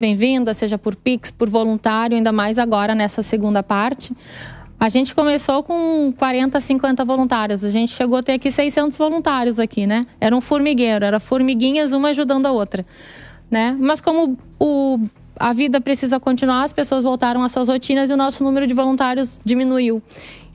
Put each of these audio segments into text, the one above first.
bem-vinda, seja por Pix, por voluntário, ainda mais agora nessa segunda parte. A gente começou com 40, 50 voluntários, a gente chegou a ter aqui 600 voluntários aqui, né? Era um formigueiro, era formiguinhas, uma ajudando a outra, né? Mas como a vida precisa continuar, as pessoas voltaram às suas rotinas e o nosso número de voluntários diminuiu.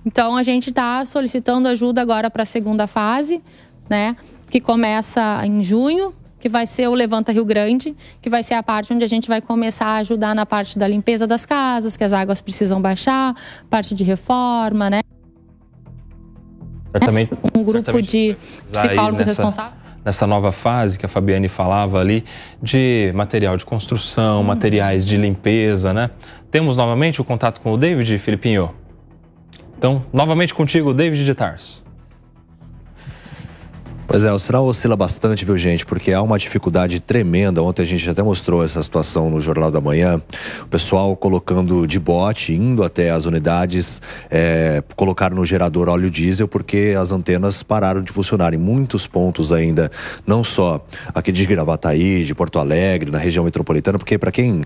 Então, a gente está solicitando ajuda agora para a segunda fase, né? Que começa em junho, que vai ser o Levanta Rio Grande, que vai ser a parte onde a gente vai começar a ajudar na parte da limpeza das casas, que as águas precisam baixar, parte de reforma, né? Certamente. Um grupo de psicólogos responsáveis. Nessa nova fase que a Fabiane falava ali, de material de construção, materiais de limpeza, né? Temos novamente o contato com o David, Filipinho? Então, novamente contigo, David de Tarso. Pois é, o sinal oscila bastante, viu, gente? Porque há uma dificuldade tremenda. Ontem a gente até mostrou essa situação no Jornal da Manhã. O pessoal colocando de bote, indo até as unidades, colocaram no gerador óleo diesel, porque as antenas pararam de funcionar em muitos pontos ainda. Não só aqui de Gravataí, de Porto Alegre, na região metropolitana, porque para quem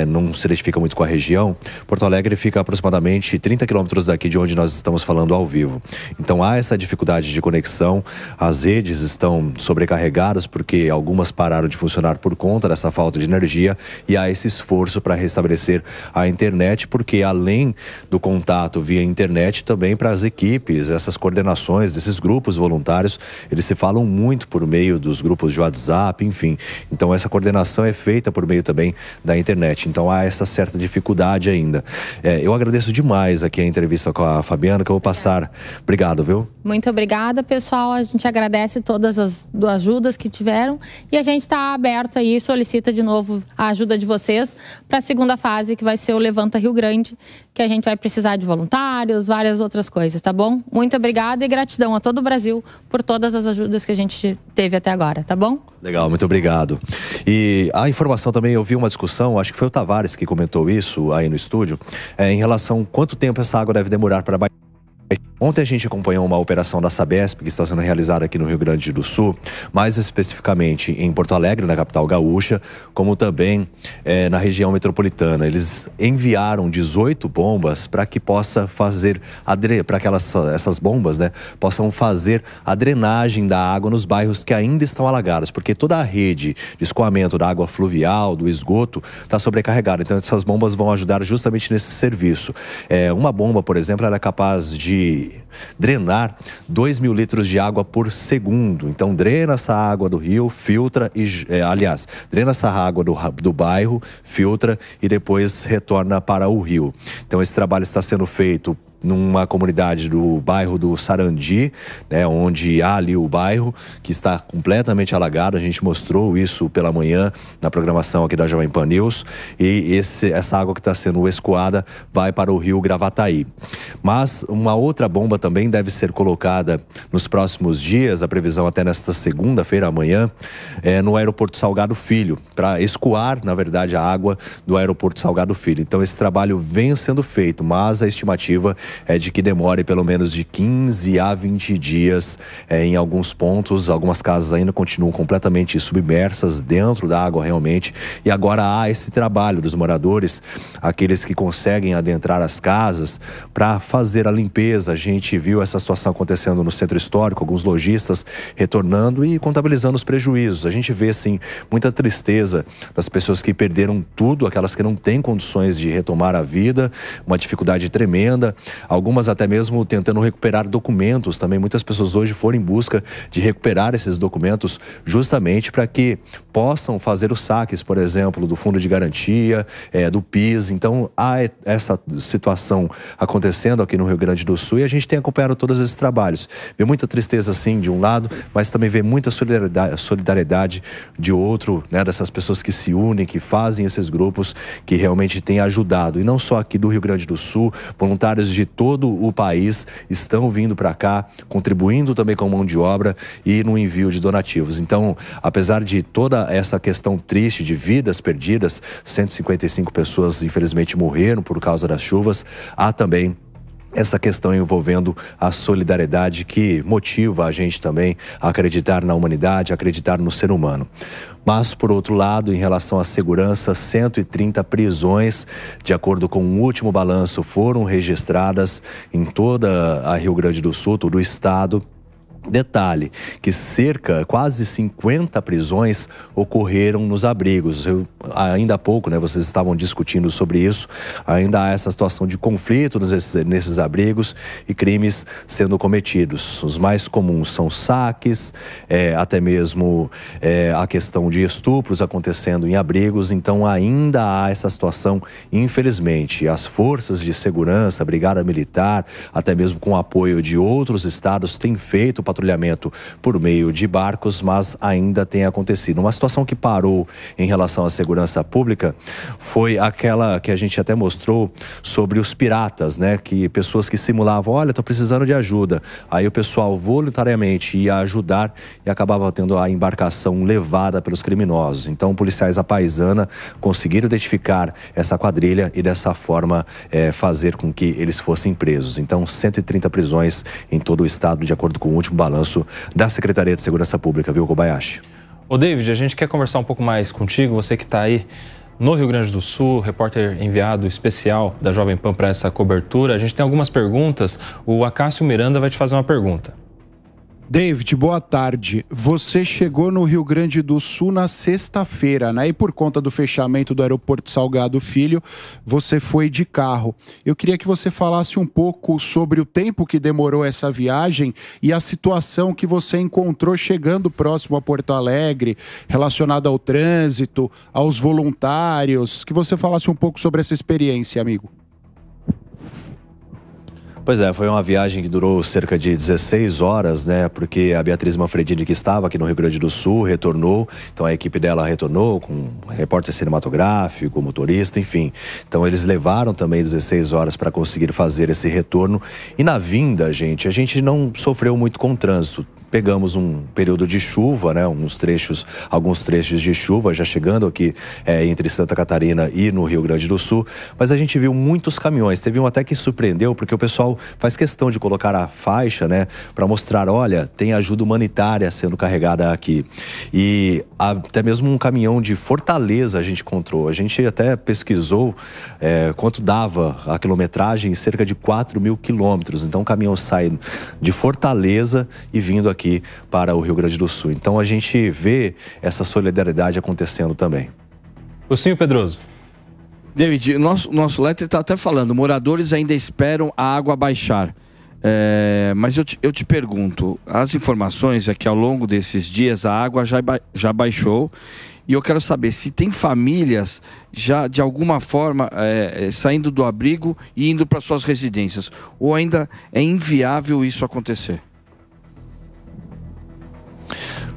não se identifica muito com a região, Porto Alegre fica aproximadamente 30 quilômetros daqui de onde nós estamos falando ao vivo. Então há essa dificuldade de conexão, as redes estão sobrecarregadas porque algumas pararam de funcionar por conta dessa falta de energia e há esse esforço para restabelecer a internet, porque além do contato via internet, também para as equipes, essas coordenações desses grupos voluntários, eles se falam muito por meio dos grupos de WhatsApp, enfim. Então essa coordenação é feita por meio também da internet. Então há essa certa dificuldade ainda. Eu agradeço demais aqui a entrevista com a Fabiana, que eu vou passar. Obrigado, viu? Muito obrigada, pessoal. A gente agradece todas as ajudas que tiveram e a gente está aberto aí, solicita de novo a ajuda de vocês para a segunda fase, que vai ser o Levanta Rio Grande, que a gente vai precisar de voluntários, várias outras coisas, tá bom? Muito obrigada e gratidão a todo o Brasil por todas as ajudas que a gente teve até agora, tá bom? Legal, muito obrigado. E a informação também, eu vi uma discussão, acho que foi o Tavares que comentou isso aí no estúdio, em relação a quanto tempo essa água deve demorar para baixar. Ontem a gente acompanhou uma operação da Sabesp que está sendo realizada aqui no Rio Grande do Sul, mais especificamente em Porto Alegre, na capital gaúcha, como também na região metropolitana. Eles enviaram 18 bombas para que possa fazer, para que essas bombas, né, possam fazer a drenagem da água nos bairros que ainda estão alagados, porque toda a rede de escoamento da água fluvial, do esgoto, está sobrecarregada. Então essas bombas vão ajudar justamente nesse serviço. Uma bomba, por exemplo, ela é capaz de drenar 2.000 litros de água por segundo. Então drena essa água do rio, filtra e, drena essa água do bairro, filtra e depois retorna para o rio. Então esse trabalho está sendo feito numa comunidade do bairro do Sarandi, né, onde há ali o bairro que está completamente alagado. A gente mostrou isso pela manhã na programação aqui da Jovem Pan News, e essa água que está sendo escoada vai para o rio Gravataí. Mas uma outra bomba também deve ser colocada nos próximos dias, a previsão até nesta segunda-feira, amanhã, no aeroporto Salgado Filho, para escoar, na verdade, a água do aeroporto Salgado Filho. Então esse trabalho vem sendo feito, mas a estimativa é de que demore pelo menos de 15 a 20 dias em alguns pontos. Algumas casas ainda continuam completamente submersas dentro da água realmente, e agora há esse trabalho dos moradores, aqueles que conseguem adentrar as casas para fazer a limpeza. A gente viu essa situação acontecendo no centro histórico, alguns lojistas retornando e contabilizando os prejuízos. A gente vê sim muita tristeza das pessoas que perderam tudo, aquelas que não têm condições de retomar a vida, uma dificuldade tremenda. Algumas até mesmo tentando recuperar documentos também. Muitas pessoas hoje foram em busca de recuperar esses documentos justamente para que possam fazer os saques, por exemplo, do Fundo de Garantia, do PIS. Então há essa situação acontecendo aqui no Rio Grande do Sul e a gente tem acompanhado todos esses trabalhos. Vê muita tristeza sim de um lado, mas também vê muita solidariedade de outro, né, dessas pessoas que se unem, que fazem esses grupos, que realmente têm ajudado. E não só aqui do Rio Grande do Sul, voluntários de todo o país estão vindo para cá, contribuindo também com mão de obra e no envio de donativos. Então, apesar de toda essa questão triste de vidas perdidas, 155 pessoas infelizmente morreram por causa das chuvas, há também essa questão envolvendo a solidariedade que motiva a gente também a acreditar na humanidade, a acreditar no ser humano. Mas, por outro lado, em relação à segurança, 130 prisões, de acordo com o último balanço, foram registradas em toda a Rio Grande do Sul, todo o estado. Detalhe, que quase 50 prisões ocorreram nos abrigos. Ainda há pouco, vocês estavam discutindo sobre isso, ainda há essa situação de conflito nesses abrigos e crimes sendo cometidos. Os mais comuns são saques, até mesmo a questão de estupros acontecendo em abrigos, então ainda há essa situação, infelizmente. As forças de segurança, a Brigada Militar, até mesmo com o apoio de outros estados, têm feito patrulhamento por meio de barcos, mas ainda tem acontecido. Uma situação que parou em relação à segurança pública foi aquela que a gente até mostrou sobre os piratas, que pessoas que simulavam, olha, estou precisando de ajuda. Aí o pessoal voluntariamente ia ajudar e acabava tendo a embarcação levada pelos criminosos. Então, policiais à paisana conseguiram identificar essa quadrilha e dessa forma fazer com que eles fossem presos. Então, 130 prisões em todo o estado, de acordo com o último balanço da Secretaria de Segurança Pública, viu, Kobayashi? Ô, David, a gente quer conversar um pouco mais contigo, você que está aí no Rio Grande do Sul, repórter enviado especial da Jovem Pan para essa cobertura. A gente tem algumas perguntas, o Acácio Miranda vai te fazer uma pergunta. David, boa tarde. Você chegou no Rio Grande do Sul na sexta-feira, E por conta do fechamento do aeroporto Salgado Filho, você foi de carro. Eu queria que você falasse um pouco sobre o tempo que demorou essa viagem e a situação que você encontrou chegando próximo a Porto Alegre, relacionada ao trânsito, aos voluntários. Que você falasse um pouco sobre essa experiência, amigo. Pois é, foi uma viagem que durou cerca de 16 horas, porque a Beatriz Manfredini, que estava aqui no Rio Grande do Sul, retornou. Então a equipe dela retornou com repórter cinematográfico, motorista, enfim. Então eles levaram também 16 horas para conseguir fazer esse retorno. E na vinda, a gente não sofreu muito com o trânsito. Pegamos um período de chuva, alguns trechos de chuva, já chegando aqui entre Santa Catarina e no Rio Grande do Sul. Mas a gente viu muitos caminhões. Teve um até que surpreendeu, porque o pessoal faz questão de colocar a faixa, para mostrar, olha, tem ajuda humanitária sendo carregada aqui. E até mesmo um caminhão de Fortaleza a gente encontrou. A gente até pesquisou quanto dava a quilometragem, cerca de 4.000 quilômetros. Então o caminhão sai de Fortaleza e vindo aqui para o Rio Grande do Sul. Então a gente vê essa solidariedade acontecendo também. Lucinho Pedroso. David, nosso letter está até falando, moradores ainda esperam a água baixar. Mas eu te pergunto, as informações é que ao longo desses dias a água já baixou, e eu quero saber se tem famílias já de alguma forma saindo do abrigo e indo para suas residências, ou ainda é inviável isso acontecer?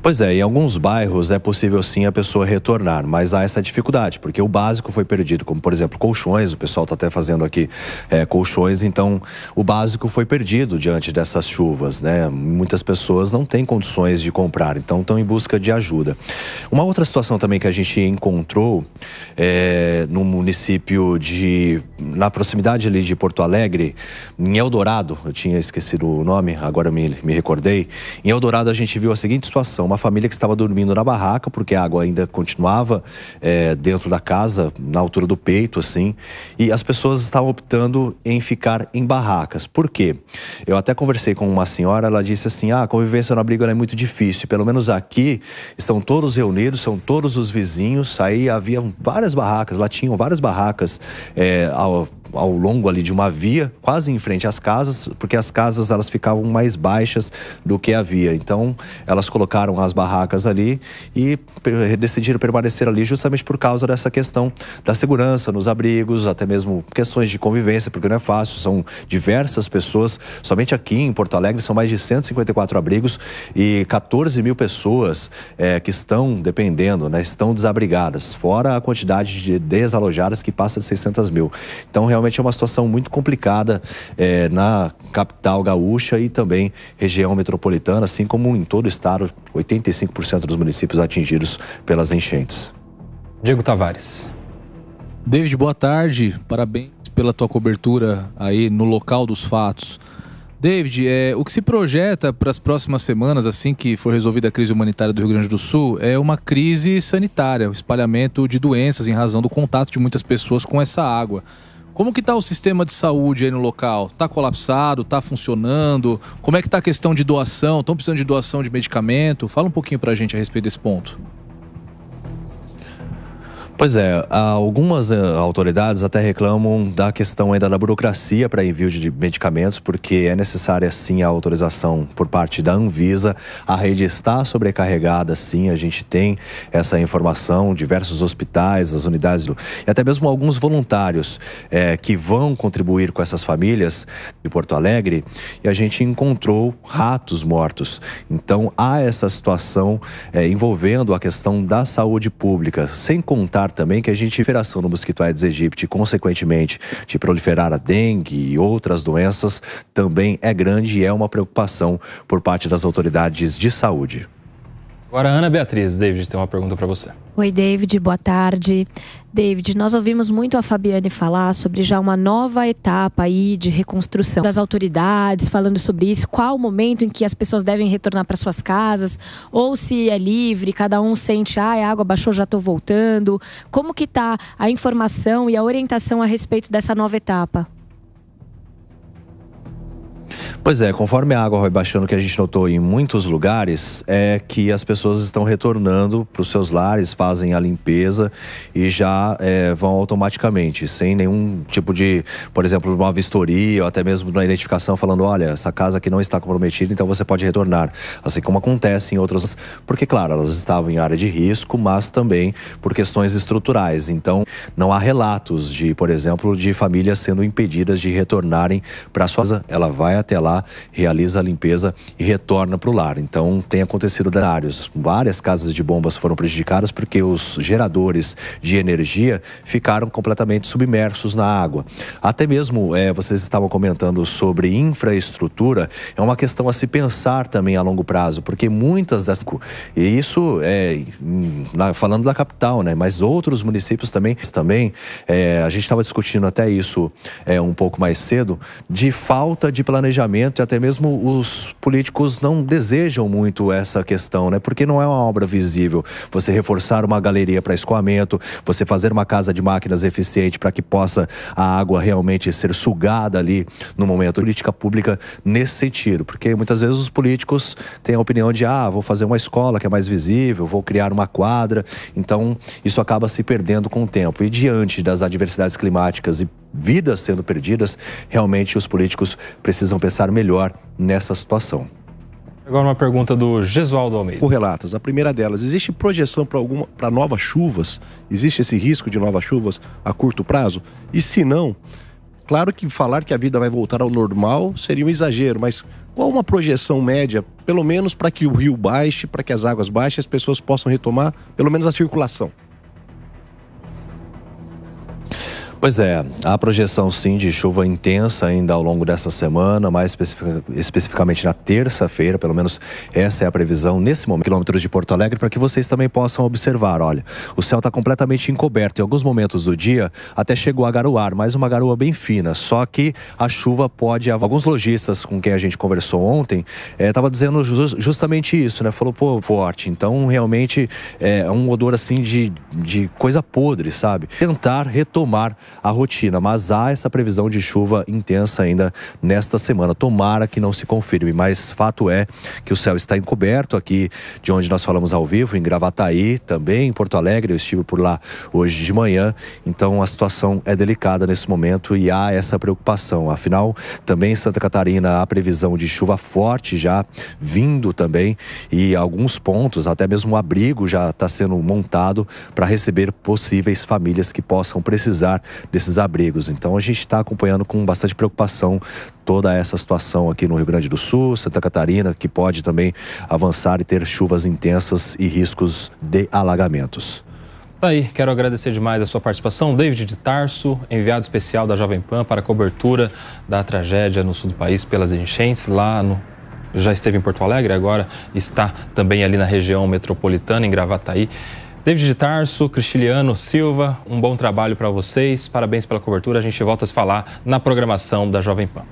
Pois é, em alguns bairros é possível sim a pessoa retornar, mas há essa dificuldade, porque o básico foi perdido, como por exemplo colchões, o pessoal está até fazendo aqui colchões, então o básico foi perdido diante dessas chuvas, Muitas pessoas não têm condições de comprar, então estão em busca de ajuda. Uma outra situação também que a gente encontrou no município na proximidade ali de Porto Alegre, em Eldorado, eu tinha esquecido o nome, agora me recordei, em Eldorado a gente viu a seguinte situação, uma família que estava dormindo na barraca, porque a água ainda continuava dentro da casa, na altura do peito, assim, e as pessoas estavam optando em ficar em barracas. Por quê? Eu até conversei com uma senhora, ela disse assim, a convivência no abrigo é muito difícil, pelo menos aqui estão todos reunidos, são todos os vizinhos, aí havia várias barracas, lá tinham várias barracas ao longo ali de uma via, quase em frente às casas, porque as casas elas ficavam mais baixas do que a via. Então, elas colocaram as barracas ali e decidiram permanecer ali justamente por causa dessa questão da segurança nos abrigos, até mesmo questões de convivência, porque não é fácil, são diversas pessoas. Somente aqui em Porto Alegre são mais de 154 abrigos e 14 mil pessoas que estão dependendo, estão desabrigadas, fora a quantidade de desalojadas que passa de 600 mil. Então, realmente é uma situação muito complicada na capital gaúcha e também região metropolitana, assim como em todo o estado, 85% dos municípios atingidos pelas enchentes. Diego Tavares. David, boa tarde, parabéns pela tua cobertura aí no local dos fatos. David, o que se projeta para as próximas semanas, assim que for resolvida a crise humanitária do Rio Grande do Sul, é uma crise sanitária, o espalhamento de doenças em razão do contato de muitas pessoas com essa água. Como que está o sistema de saúde aí no local? Está colapsado? Está funcionando? Como é que está a questão de doação? Estão precisando de doação de medicamento? Fala um pouquinho para a gente a respeito desse ponto. Pois é, algumas autoridades até reclamam da questão ainda da burocracia para envio de medicamentos, porque é necessária sim a autorização por parte da Anvisa. A rede está sobrecarregada, sim, a gente tem essa informação, diversos hospitais, as unidades e até mesmo alguns voluntários que vão contribuir com essas famílias de Porto Alegre, e a gente encontrou ratos mortos. Então há essa situação envolvendo a questão da saúde pública, sem contar também que a proliferação do mosquito Aedes aegypti, consequentemente de proliferar a dengue e outras doenças, também é grande e é uma preocupação por parte das autoridades de saúde. Agora, Ana Beatriz, David tem uma pergunta para você. Oi, David, boa tarde. David, nós ouvimos muito a Fabiane falar sobre já uma nova etapa aí de reconstrução das autoridades, falando sobre isso, qual o momento em que as pessoas devem retornar para suas casas, ou se é livre, cada um sente, a água baixou, já estou voltando. Como que está a informação e a orientação a respeito dessa nova etapa? Pois é, conforme a água vai baixando, o que a gente notou em muitos lugares é que as pessoas estão retornando para os seus lares, fazem a limpeza e já vão automaticamente, sem nenhum tipo de, por exemplo, uma vistoria ou até mesmo uma identificação falando, olha, essa casa aqui não está comprometida, então você pode retornar. Assim como acontece em outras, porque claro, elas estavam em área de risco, mas também por questões estruturais. Então, não há relatos de, por exemplo, de famílias sendo impedidas de retornarem para a sua casa. Ela vai até lá, realiza a limpeza e retorna para o lar. Então tem acontecido cenários. Várias casas de bombas foram prejudicadas porque os geradores de energia ficaram completamente submersos na água. Até mesmo vocês estavam comentando sobre infraestrutura, é uma questão a se pensar também a longo prazo, porque muitas das... E isso falando da capital, né? Mas outros municípios também a gente estava discutindo até isso um pouco mais cedo, de falta de planejamento, e até mesmo os políticos não desejam muito essa questão, né? Porque não é uma obra visível. Você reforçar uma galeria para escoamento, você fazer uma casa de máquinas eficiente para que possa a água realmente ser sugada ali no momento. Política pública nesse sentido, porque muitas vezes os políticos têm a opinião de vou fazer uma escola que é mais visível, vou criar uma quadra, então isso acaba se perdendo com o tempo. E diante das adversidades climáticas e vidas sendo perdidas, realmente os políticos precisam pensar melhor nessa situação. Agora uma pergunta do Gesualdo Almeida. Por relatos, a primeira delas, existe projeção para novas chuvas? Existe esse risco de novas chuvas a curto prazo? E se não, claro que falar que a vida vai voltar ao normal seria um exagero, mas qual uma projeção média, pelo menos para que o rio baixe, para que as águas baixem, as pessoas possam retomar pelo menos a circulação? Pois é, há projeção sim de chuva intensa ainda ao longo dessa semana, mais especificamente na terça-feira, pelo menos essa é a previsão nesse momento, quilômetros de Porto Alegre, para que vocês também possam observar. Olha, o céu está completamente encoberto, em alguns momentos do dia até chegou a garoar, mas uma garoa bem fina, só que a chuva pode... Alguns lojistas com quem a gente conversou ontem, estava dizendo justamente isso, né? Falou, forte, então realmente é um odor assim de coisa podre, sabe? Tentar retomar a rotina, mas há essa previsão de chuva intensa ainda nesta semana. Tomara que não se confirme, mas fato é que o céu está encoberto aqui de onde nós falamos ao vivo, em Gravataí, também em Porto Alegre. Eu estive por lá hoje de manhã, então a situação é delicada nesse momento e há essa preocupação. Afinal, também em Santa Catarina há previsão de chuva forte já vindo também, e alguns pontos, até mesmo o abrigo já está sendo montado para receber possíveis famílias que possam precisar desses abrigos. Então a gente está acompanhando com bastante preocupação toda essa situação aqui no Rio Grande do Sul, Santa Catarina, que pode também avançar e ter chuvas intensas e riscos de alagamentos. Tá aí, quero agradecer demais a sua participação, David de Tarso, enviado especial da Jovem Pan para a cobertura da tragédia no sul do país pelas enchentes, já esteve em Porto Alegre, agora está também ali na região metropolitana, em Gravataí. David de Tarso, Cristiliano Silva, um bom trabalho para vocês. Parabéns pela cobertura. A gente volta a se falar na programação da Jovem Pan.